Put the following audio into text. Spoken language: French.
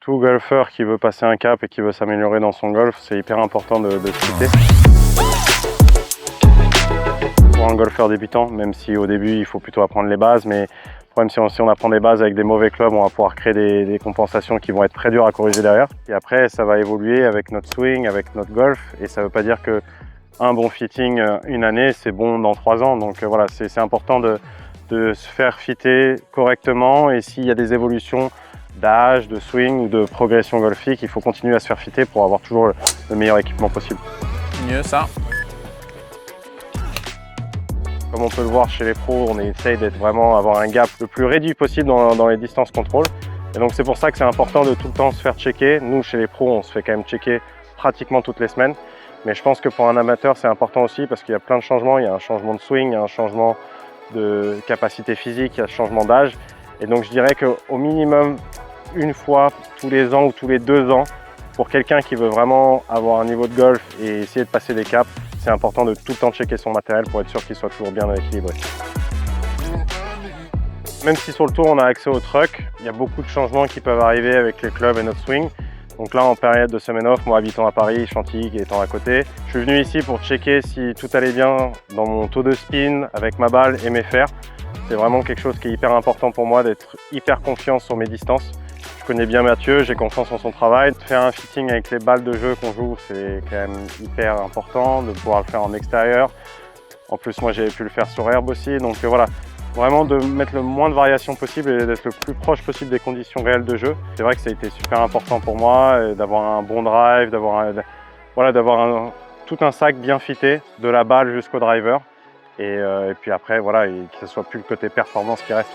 tout golfeur qui veut passer un cap et qui veut s'améliorer dans son golf, c'est hyper important de se fitter. Pour un golfeur débutant, même si au début il faut plutôt apprendre les bases, mais le problème si on apprend des bases avec des mauvais clubs, on va pouvoir créer des compensations qui vont être très dures à corriger derrière. Et après ça va évoluer avec notre swing, avec notre golf, et ça ne veut pas dire que un bon fitting une année c'est bon dans 3 ans. Donc voilà, c'est important de se faire fitter correctement, et s'il y a des évolutions d'âge, de swing ou de progression golfique, il faut continuer à se faire fitter pour avoir toujours le meilleur équipement possible. Mieux ça. Comme on peut le voir chez les pros, on essaye d'être vraiment avoir un gap le plus réduit possible dans les distances contrôle. Et donc c'est pour ça que c'est important de tout le temps se faire checker. Nous chez les pros, on se fait quand même checker pratiquement toutes les semaines. Mais je pense que pour un amateur, c'est important aussi parce qu'il y a plein de changements. Il y a un changement de swing, il y a un changement de capacité physique, il y a un changement d'âge. Et donc je dirais qu'au minimum, une fois tous les ans ou tous les 2 ans, pour quelqu'un qui veut vraiment avoir un niveau de golf et essayer de passer des caps, c'est important de tout le temps checker son matériel pour être sûr qu'il soit toujours bien équilibré. Même si sur le tour on a accès au truck, il y a beaucoup de changements qui peuvent arriver avec les clubs et notre swing. Donc là en période de semaine off, moi habitant à Paris, Chantilly étant à côté, je suis venu ici pour checker si tout allait bien dans mon taux de spin avec ma balle et mes fers. C'est vraiment quelque chose qui est hyper important pour moi, d'être hyper confiant sur mes distances. Je connais bien Mathieu, j'ai confiance en son travail. Faire un fitting avec les balles de jeu qu'on joue, c'est quand même hyper important, de pouvoir le faire en extérieur. En plus, moi j'avais pu le faire sur herbe aussi, donc voilà. Vraiment de mettre le moins de variations possible et d'être le plus proche possible des conditions réelles de jeu. C'est vrai que ça a été super important pour moi, d'avoir un bon drive, d'avoir tout un sac bien fité, de la balle jusqu'au driver. Et puis après, voilà, et que ce soit plus le côté performance qui reste.